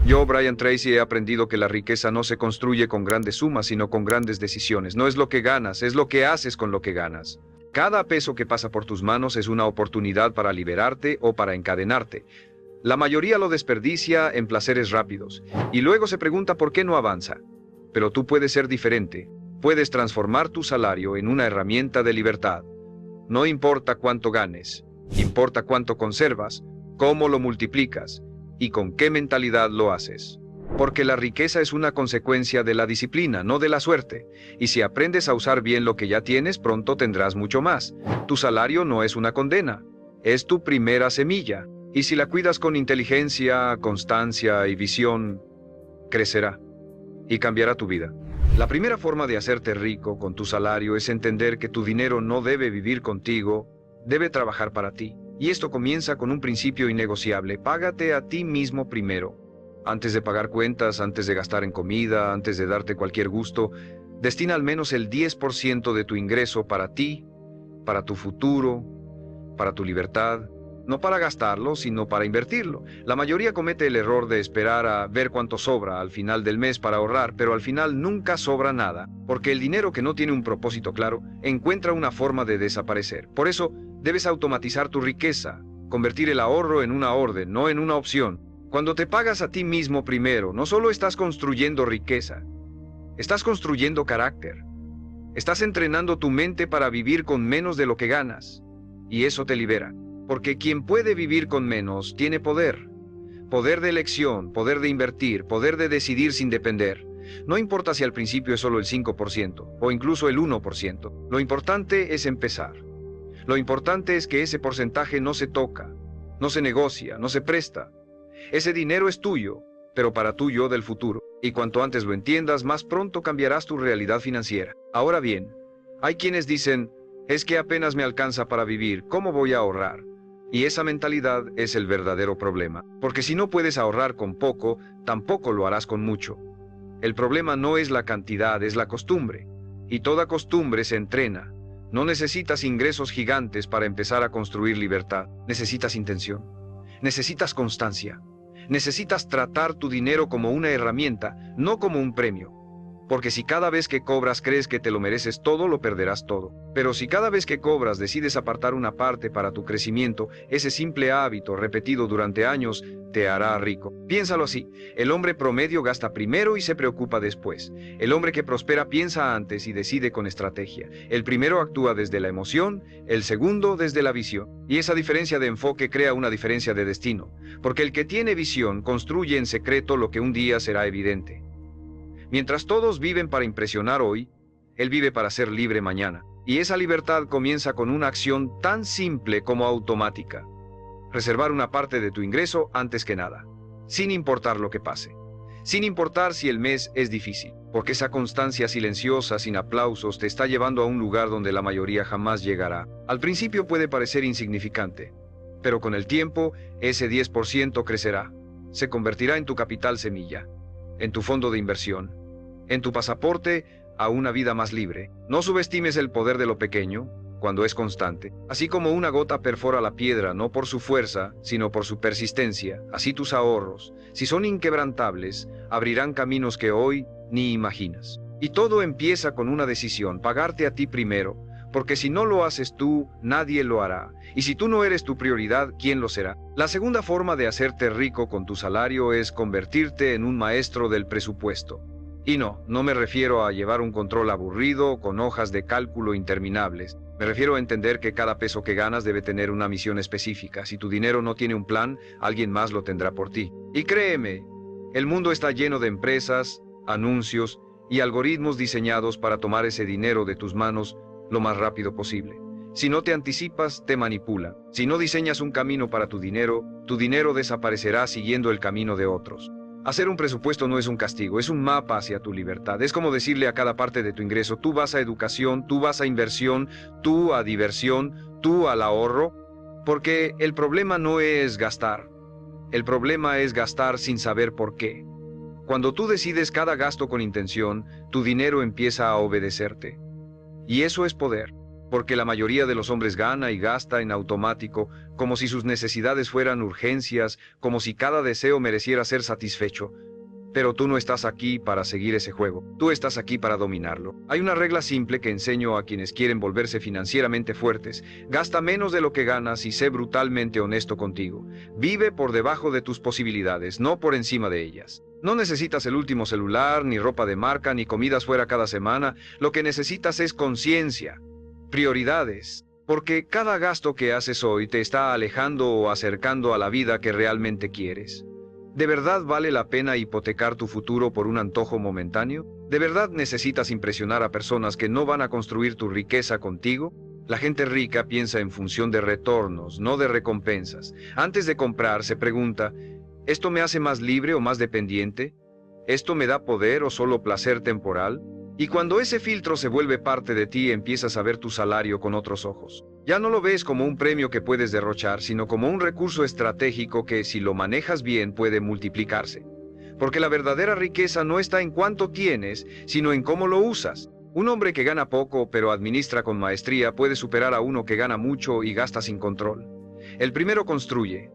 Yo, Brian Tracy, he aprendido que la riqueza no se construye con grandes sumas, sino con grandes decisiones. No es lo que ganas, es lo que haces con lo que ganas. Cada peso que pasa por tus manos es una oportunidad para liberarte o para encadenarte. La mayoría lo desperdicia en placeres rápidos y luego se pregunta por qué no avanza. Pero tú puedes ser diferente. Puedes transformar tu salario en una herramienta de libertad. No importa cuánto ganes, importa cuánto conservas, cómo lo multiplicas y con qué mentalidad lo haces. Porque la riqueza es una consecuencia de la disciplina, no de la suerte. Y si aprendes a usar bien lo que ya tienes, pronto tendrás mucho más. Tu salario no es una condena, es tu primera semilla. Y si la cuidas con inteligencia, constancia y visión, crecerá y cambiará tu vida. La primera forma de hacerte rico con tu salario es entender que tu dinero no debe vivir contigo, debe trabajar para ti. Y esto comienza con un principio innegociable: págate a ti mismo primero. Antes de pagar cuentas, antes de gastar en comida, antes de darte cualquier gusto, destina al menos el 10% de tu ingreso para ti, para tu futuro, para tu libertad. No para gastarlo, sino para invertirlo. La mayoría comete el error de esperar a ver cuánto sobra al final del mes para ahorrar, pero al final nunca sobra nada, porque el dinero que no tiene un propósito claro encuentra una forma de desaparecer. Por eso, debes automatizar tu riqueza, convertir el ahorro en una orden, no en una opción. Cuando te pagas a ti mismo primero, no solo estás construyendo riqueza, estás construyendo carácter. Estás entrenando tu mente para vivir con menos de lo que ganas, y eso te libera. Porque quien puede vivir con menos tiene poder. Poder de elección, poder de invertir, poder de decidir sin depender. No importa si al principio es solo el 5% o incluso el 1%. Lo importante es empezar. Lo importante es que ese porcentaje no se toca, no se negocia, no se presta. Ese dinero es tuyo, pero para tu yo del futuro. Y cuanto antes lo entiendas, más pronto cambiarás tu realidad financiera. Ahora bien, hay quienes dicen: es que apenas me alcanza para vivir, ¿cómo voy a ahorrar? Y esa mentalidad es el verdadero problema, porque si no puedes ahorrar con poco, tampoco lo harás con mucho. El problema no es la cantidad, es la costumbre. Y toda costumbre se entrena. No necesitas ingresos gigantes para empezar a construir libertad. Necesitas intención. Necesitas constancia. Necesitas tratar tu dinero como una herramienta, no como un premio. Porque si cada vez que cobras crees que te lo mereces todo, lo perderás todo. Pero si cada vez que cobras decides apartar una parte para tu crecimiento, ese simple hábito repetido durante años te hará rico. Piénsalo así: el hombre promedio gasta primero y se preocupa después. El hombre que prospera piensa antes y decide con estrategia. El primero actúa desde la emoción, el segundo desde la visión. Y esa diferencia de enfoque crea una diferencia de destino. Porque el que tiene visión construye en secreto lo que un día será evidente. Mientras todos viven para impresionar hoy, él vive para ser libre mañana. Y esa libertad comienza con una acción tan simple como automática: reservar una parte de tu ingreso antes que nada, sin importar lo que pase, sin importar si el mes es difícil, porque esa constancia silenciosa, sin aplausos, te está llevando a un lugar donde la mayoría jamás llegará. Al principio puede parecer insignificante, pero con el tiempo, ese 10% crecerá, se convertirá en tu capital semilla, en tu fondo de inversión, en tu pasaporte a una vida más libre. No subestimes el poder de lo pequeño cuando es constante. Así como una gota perfora la piedra no por su fuerza, sino por su persistencia, así tus ahorros, si son inquebrantables, abrirán caminos que hoy ni imaginas. Y todo empieza con una decisión: pagarte a ti primero, porque si no lo haces tú, nadie lo hará. Y si tú no eres tu prioridad, ¿quién lo será? La segunda forma de hacerte rico con tu salario es convertirte en un maestro del presupuesto. Y no me refiero a llevar un control aburrido con hojas de cálculo interminables. Me refiero a entender que cada peso que ganas debe tener una misión específica. Si tu dinero no tiene un plan, alguien más lo tendrá por ti. Y créeme, el mundo está lleno de empresas, anuncios y algoritmos diseñados para tomar ese dinero de tus manos lo más rápido posible. Si no te anticipas, te manipulan. Si no diseñas un camino para tu dinero desaparecerá siguiendo el camino de otros. Hacer un presupuesto no es un castigo, es un mapa hacia tu libertad. Es como decirle a cada parte de tu ingreso: tú vas a educación, tú vas a inversión, tú a diversión, tú al ahorro. Porque el problema no es gastar. El problema es gastar sin saber por qué. Cuando tú decides cada gasto con intención, tu dinero empieza a obedecerte. Y eso es poder. Porque la mayoría de los hombres gana y gasta en automático, como si sus necesidades fueran urgencias, como si cada deseo mereciera ser satisfecho. Pero tú no estás aquí para seguir ese juego, tú estás aquí para dominarlo. Hay una regla simple que enseño a quienes quieren volverse financieramente fuertes: gasta menos de lo que ganas y sé brutalmente honesto contigo. Vive por debajo de tus posibilidades, no por encima de ellas. No necesitas el último celular, ni ropa de marca, ni comidas fuera cada semana. Lo que necesitas es conciencia, prioridades. Porque cada gasto que haces hoy te está alejando o acercando a la vida que realmente quieres. ¿De verdad vale la pena hipotecar tu futuro por un antojo momentáneo? ¿De verdad necesitas impresionar a personas que no van a construir tu riqueza contigo? La gente rica piensa en función de retornos, no de recompensas. Antes de comprar, se pregunta: ¿esto me hace más libre o más dependiente? ¿Esto me da poder o solo placer temporal? Y cuando ese filtro se vuelve parte de ti, empiezas a ver tu salario con otros ojos. Ya no lo ves como un premio que puedes derrochar, sino como un recurso estratégico que, si lo manejas bien, puede multiplicarse. Porque la verdadera riqueza no está en cuánto tienes, sino en cómo lo usas. Un hombre que gana poco, pero administra con maestría, puede superar a uno que gana mucho y gasta sin control. El primero construye.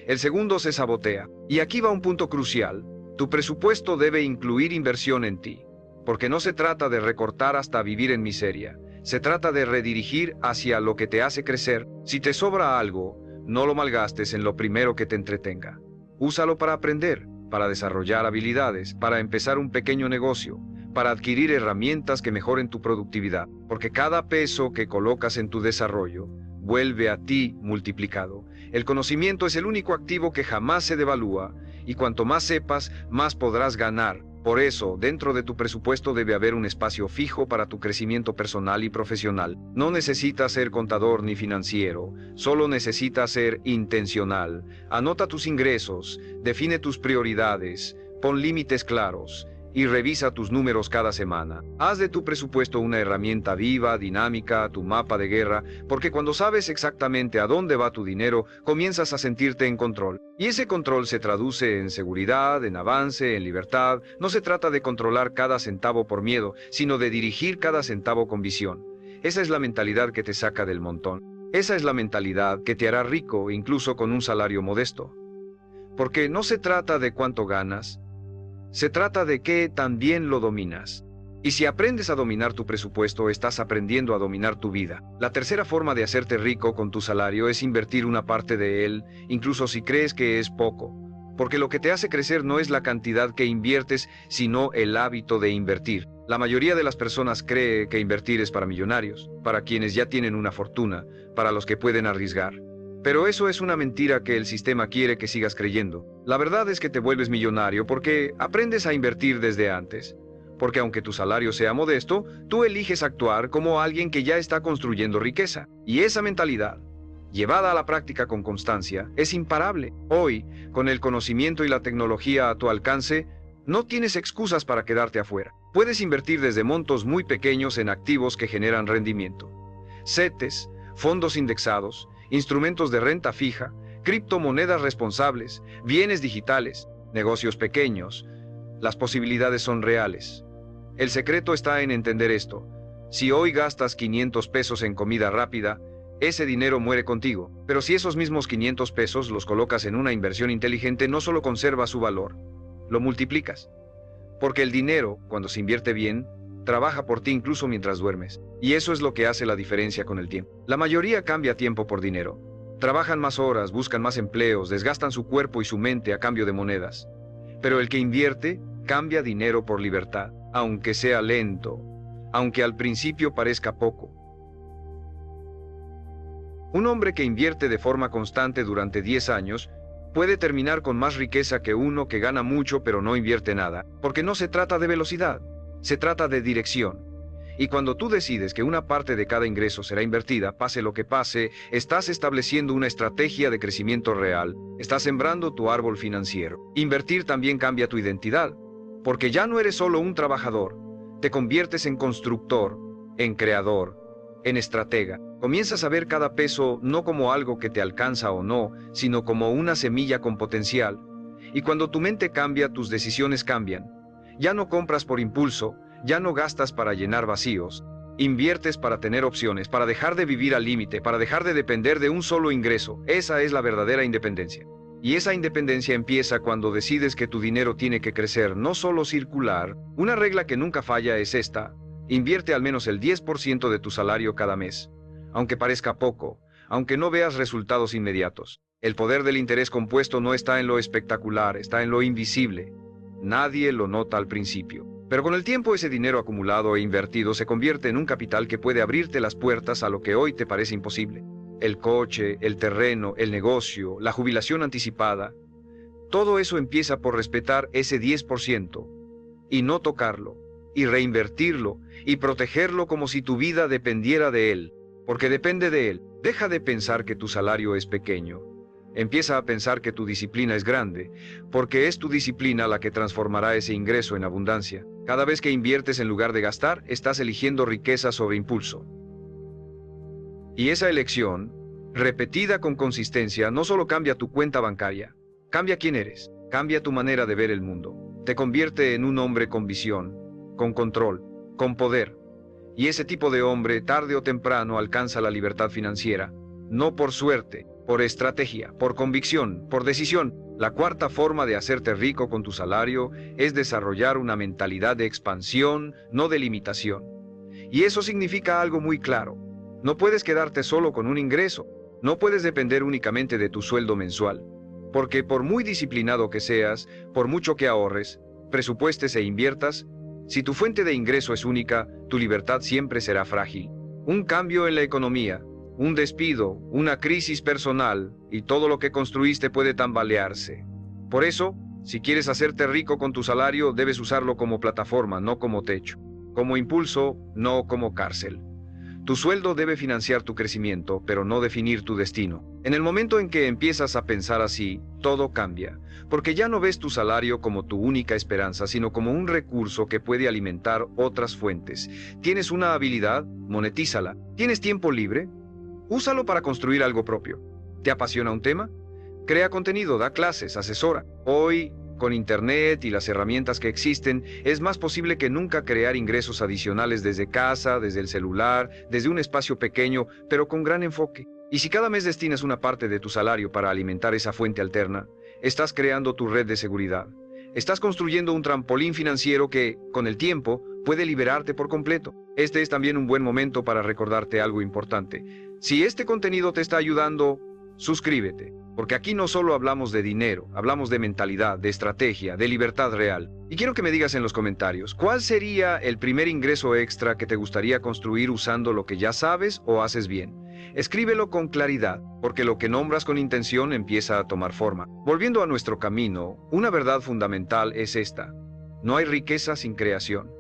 El segundo se sabotea. Y aquí va un punto crucial. Tu presupuesto debe incluir inversión en ti. Porque no se trata de recortar hasta vivir en miseria. Se trata de redirigir hacia lo que te hace crecer. Si te sobra algo, no lo malgastes en lo primero que te entretenga. Úsalo para aprender, para desarrollar habilidades, para empezar un pequeño negocio, para adquirir herramientas que mejoren tu productividad. Porque cada peso que colocas en tu desarrollo vuelve a ti multiplicado. El conocimiento es el único activo que jamás se devalúa, y cuanto más sepas, más podrás ganar. Por eso, dentro de tu presupuesto debe haber un espacio fijo para tu crecimiento personal y profesional. No necesitas ser contador ni financiero, solo necesitas ser intencional. Anota tus ingresos, define tus prioridades, pon límites claros y revisa tus números cada semana. Haz de tu presupuesto una herramienta viva, dinámica, tu mapa de guerra, porque cuando sabes exactamente a dónde va tu dinero, comienzas a sentirte en control. Y ese control se traduce en seguridad, en avance, en libertad. No se trata de controlar cada centavo por miedo, sino de dirigir cada centavo con visión. Esa es la mentalidad que te saca del montón. Esa es la mentalidad que te hará rico incluso con un salario modesto. Porque no se trata de cuánto ganas, se trata de que también lo dominas. Y si aprendes a dominar tu presupuesto, estás aprendiendo a dominar tu vida. La tercera forma de hacerte rico con tu salario es invertir una parte de él, incluso si crees que es poco. Porque lo que te hace crecer no es la cantidad que inviertes, sino el hábito de invertir. La mayoría de las personas cree que invertir es para millonarios, para quienes ya tienen una fortuna, para los que pueden arriesgar. Pero eso es una mentira que el sistema quiere que sigas creyendo. La verdad es que te vuelves millonario porque aprendes a invertir desde antes. Porque aunque tu salario sea modesto, tú eliges actuar como alguien que ya está construyendo riqueza. Y esa mentalidad, llevada a la práctica con constancia, es imparable. Hoy, con el conocimiento y la tecnología a tu alcance, no tienes excusas para quedarte afuera. Puedes invertir desde montos muy pequeños en activos que generan rendimiento. CETES, fondos indexados, instrumentos de renta fija, criptomonedas responsables, bienes digitales, negocios pequeños. Las posibilidades son reales. El secreto está en entender esto. Si hoy gastas 500 pesos en comida rápida, ese dinero muere contigo. Pero si esos mismos 500 pesos los colocas en una inversión inteligente, no solo conserva su valor, lo multiplicas. Porque el dinero, cuando se invierte bien, trabaja por ti incluso mientras duermes. Y eso es lo que hace la diferencia con el tiempo. La mayoría cambia tiempo por dinero. Trabajan más horas, buscan más empleos, desgastan su cuerpo y su mente a cambio de monedas. Pero el que invierte, cambia dinero por libertad, aunque sea lento, aunque al principio parezca poco. Un hombre que invierte de forma constante durante 10 años puede terminar con más riqueza que uno que gana mucho pero no invierte nada, porque no se trata de velocidad, se trata de dirección. Y cuando tú decides que una parte de cada ingreso será invertida, pase lo que pase, estás estableciendo una estrategia de crecimiento real, estás sembrando tu árbol financiero. Invertir también cambia tu identidad, porque ya no eres solo un trabajador, te conviertes en constructor, en creador, en estratega. Comienzas a ver cada peso no como algo que te alcanza o no, sino como una semilla con potencial. Y cuando tu mente cambia, tus decisiones cambian. Ya no compras por impulso, ya no gastas para llenar vacíos, Inviertes para tener opciones, para dejar de vivir al límite, para dejar de depender de un solo ingreso. Esa es la verdadera independencia. Y esa independencia empieza cuando decides que tu dinero tiene que crecer, no solo circular. Una regla que nunca falla es esta: invierte al menos el 10% de tu salario cada mes. Aunque parezca poco, aunque no veas resultados inmediatos. El poder del interés compuesto no está en lo espectacular, está en lo invisible. Nadie lo nota al principio. Pero con el tiempo ese dinero acumulado e invertido se convierte en un capital que puede abrirte las puertas a lo que hoy te parece imposible. El coche, el terreno, el negocio, la jubilación anticipada. Todo eso empieza por respetar ese 10% y no tocarlo, y reinvertirlo, y protegerlo como si tu vida dependiera de él, porque depende de él. Deja de pensar que tu salario es pequeño. Empieza a pensar que tu disciplina es grande, porque es tu disciplina la que transformará ese ingreso en abundancia. Cada vez que inviertes en lugar de gastar, estás eligiendo riqueza sobre impulso. Y esa elección, repetida con consistencia, no solo cambia tu cuenta bancaria, cambia quién eres, cambia tu manera de ver el mundo. Te convierte en un hombre con visión, con control, con poder. Y ese tipo de hombre, tarde o temprano, alcanza la libertad financiera, no por suerte, por estrategia, por convicción, por decisión. La cuarta forma de hacerte rico con tu salario es desarrollar una mentalidad de expansión, no de limitación. Y eso significa algo muy claro. No puedes quedarte solo con un ingreso. No puedes depender únicamente de tu sueldo mensual. Porque por muy disciplinado que seas, por mucho que ahorres, presupuestes e inviertas, si tu fuente de ingreso es única, tu libertad siempre será frágil. Un cambio en la economía, un despido, una crisis personal, y todo lo que construiste puede tambalearse. Por eso, si quieres hacerte rico con tu salario, debes usarlo como plataforma, no como techo. Como impulso, no como cárcel. Tu sueldo debe financiar tu crecimiento, pero no definir tu destino. En el momento en que empiezas a pensar así, todo cambia, porque ya no ves tu salario como tu única esperanza, sino como un recurso que puede alimentar otras fuentes. ¿Tienes una habilidad? Monetízala. ¿Tienes tiempo libre? Úsalo para construir algo propio. ¿Te apasiona un tema? Crea contenido, da clases, asesora. Hoy, con Internet y las herramientas que existen, es más posible que nunca crear ingresos adicionales desde casa, desde el celular, desde un espacio pequeño, pero con gran enfoque. Y si cada mes destinas una parte de tu salario para alimentar esa fuente alterna, estás creando tu red de seguridad. Estás construyendo un trampolín financiero que, con el tiempo, puede liberarte por completo. Este es también un buen momento para recordarte algo importante. Si este contenido te está ayudando, suscríbete, porque aquí no solo hablamos de dinero, hablamos de mentalidad, de estrategia, de libertad real. Y quiero que me digas en los comentarios, ¿cuál sería el primer ingreso extra que te gustaría construir usando lo que ya sabes o haces bien? Escríbelo con claridad, porque lo que nombras con intención empieza a tomar forma. Volviendo a nuestro camino, una verdad fundamental es esta: no hay riqueza sin creación.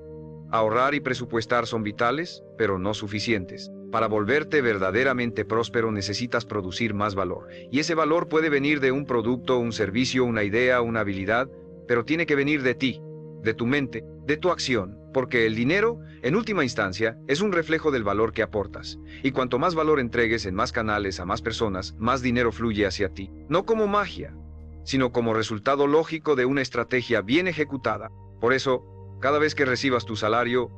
Ahorrar y presupuestar son vitales, pero no suficientes. Para volverte verdaderamente próspero necesitas producir más valor. Y ese valor puede venir de un producto, un servicio, una idea, una habilidad, pero tiene que venir de ti, de tu mente, de tu acción, porque el dinero, en última instancia, es un reflejo del valor que aportas. Y cuanto más valor entregues en más canales a más personas, más dinero fluye hacia ti. No como magia, sino como resultado lógico de una estrategia bien ejecutada. Por eso, cada vez que recibas tu salario,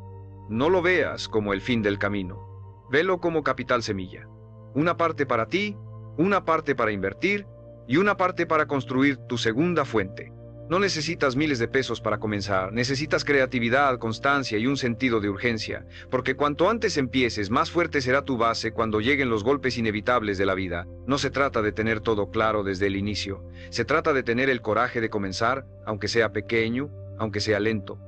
no lo veas como el fin del camino. Velo como capital semilla. Una parte para ti, una parte para invertir y una parte para construir tu segunda fuente. No necesitas miles de pesos para comenzar, necesitas creatividad, constancia y un sentido de urgencia, porque cuanto antes empieces, más fuerte será tu base cuando lleguen los golpes inevitables de la vida. No se trata de tener todo claro desde el inicio, se trata de tener el coraje de comenzar, aunque sea pequeño, aunque sea lento.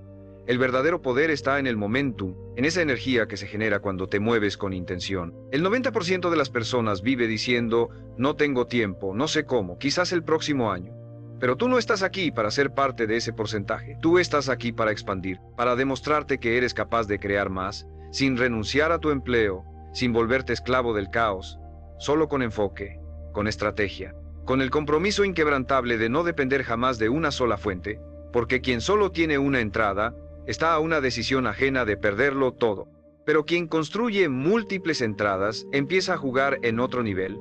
El verdadero poder está en el momentum, en esa energía que se genera cuando te mueves con intención. El 90% de las personas vive diciendo, no tengo tiempo, no sé cómo, quizás el próximo año. Pero tú no estás aquí para ser parte de ese porcentaje. Tú estás aquí para expandir, para demostrarte que eres capaz de crear más, sin renunciar a tu empleo, sin volverte esclavo del caos, solo con enfoque, con estrategia, con el compromiso inquebrantable de no depender jamás de una sola fuente, porque quien solo tiene una entrada, está a una decisión ajena de perderlo todo. Pero quien construye múltiples entradas empieza a jugar en otro nivel,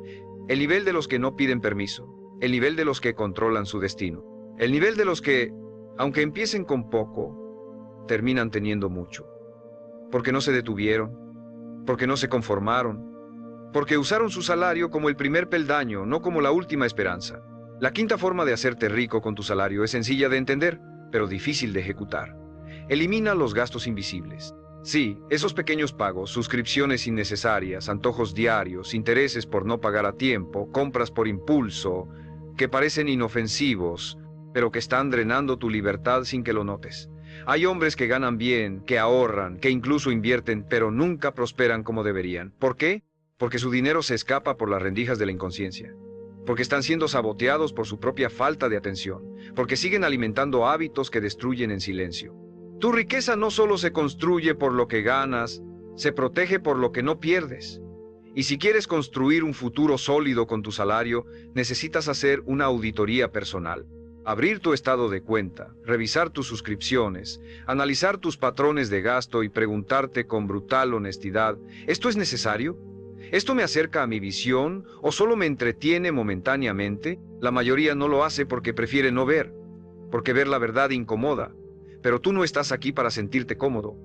el nivel de los que no piden permiso, el nivel de los que controlan su destino, el nivel de los que, aunque empiecen con poco, terminan teniendo mucho. Porque no se detuvieron, porque no se conformaron, porque usaron su salario como el primer peldaño, no como la última esperanza. La quinta forma de hacerte rico con tu salario es sencilla de entender, pero difícil de ejecutar. Elimina los gastos invisibles. Sí, esos pequeños pagos, suscripciones innecesarias, antojos diarios, intereses por no pagar a tiempo, compras por impulso, que parecen inofensivos, pero que están drenando tu libertad sin que lo notes. Hay hombres que ganan bien, que ahorran, que incluso invierten, pero nunca prosperan como deberían. ¿Por qué? Porque su dinero se escapa por las rendijas de la inconsciencia. Porque están siendo saboteados por su propia falta de atención. Porque siguen alimentando hábitos que destruyen en silencio. Tu riqueza no solo se construye por lo que ganas, se protege por lo que no pierdes. Y si quieres construir un futuro sólido con tu salario, necesitas hacer una auditoría personal. Abrir tu estado de cuenta, revisar tus suscripciones, analizar tus patrones de gasto y preguntarte con brutal honestidad, ¿esto es necesario? ¿Esto me acerca a mi visión o solo me entretiene momentáneamente? La mayoría no lo hace porque prefiere no ver, porque ver la verdad incomoda. Pero tú no estás aquí para sentirte cómodo.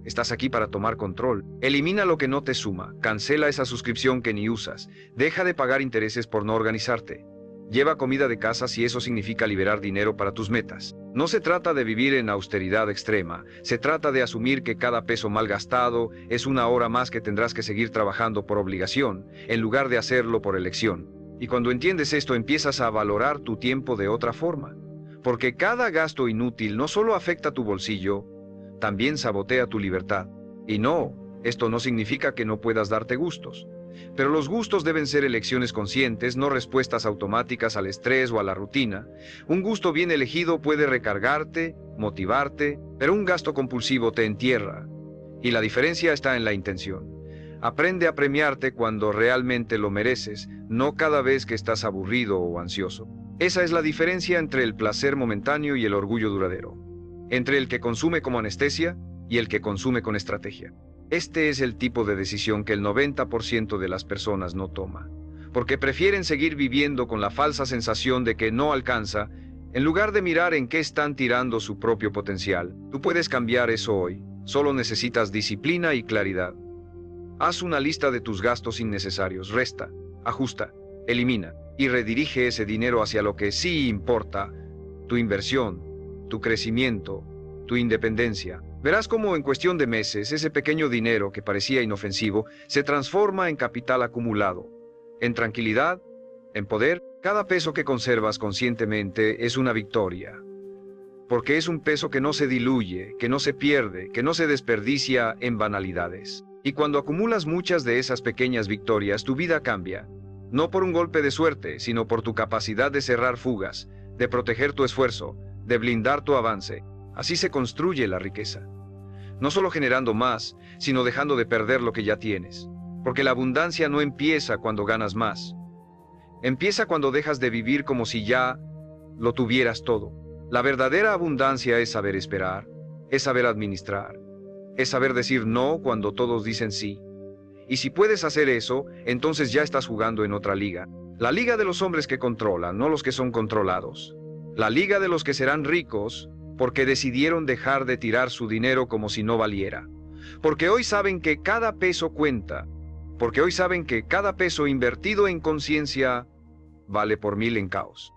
Estás aquí para tomar control. Elimina lo que no te suma, cancela esa suscripción que ni usas, deja de pagar intereses por no organizarte. Lleva comida de casa si eso significa liberar dinero para tus metas. No se trata de vivir en austeridad extrema, se trata de asumir que cada peso mal gastado es una hora más que tendrás que seguir trabajando por obligación, en lugar de hacerlo por elección. Y cuando entiendes esto, empiezas a valorar tu tiempo de otra forma. Porque cada gasto inútil no solo afecta tu bolsillo, también sabotea tu libertad. Y no, esto no significa que no puedas darte gustos. Pero los gustos deben ser elecciones conscientes, no respuestas automáticas al estrés o a la rutina. Un gusto bien elegido puede recargarte, motivarte, pero un gasto compulsivo te entierra. Y la diferencia está en la intención. Aprende a premiarte cuando realmente lo mereces, no cada vez que estás aburrido o ansioso. Esa es la diferencia entre el placer momentáneo y el orgullo duradero. Entre el que consume como anestesia y el que consume con estrategia. Este es el tipo de decisión que el 90% de las personas no toma, porque prefieren seguir viviendo con la falsa sensación de que no alcanza, en lugar de mirar en qué están tirando su propio potencial. Tú puedes cambiar eso hoy, solo necesitas disciplina y claridad. Haz una lista de tus gastos innecesarios, resta, ajusta, elimina y redirige ese dinero hacia lo que sí importa, tu inversión, tu crecimiento, tu independencia. Verás cómo en cuestión de meses ese pequeño dinero que parecía inofensivo se transforma en capital acumulado, en tranquilidad, en poder. Cada peso que conservas conscientemente es una victoria, porque es un peso que no se diluye, que no se pierde, que no se desperdicia en banalidades. Y cuando acumulas muchas de esas pequeñas victorias, tu vida cambia, no por un golpe de suerte, sino por tu capacidad de cerrar fugas, de proteger tu esfuerzo, de blindar tu avance. Así se construye la riqueza. No solo generando más, sino dejando de perder lo que ya tienes. Porque la abundancia no empieza cuando ganas más. Empieza cuando dejas de vivir como si ya lo tuvieras todo. La verdadera abundancia es saber esperar, es saber administrar, es saber decir no cuando todos dicen sí. Y si puedes hacer eso, entonces ya estás jugando en otra liga. La liga de los hombres que controlan, no los que son controlados. La liga de los que serán ricos porque decidieron dejar de tirar su dinero como si no valiera. Porque hoy saben que cada peso cuenta. Porque hoy saben que cada peso invertido en conciencia vale por 1000 en caos.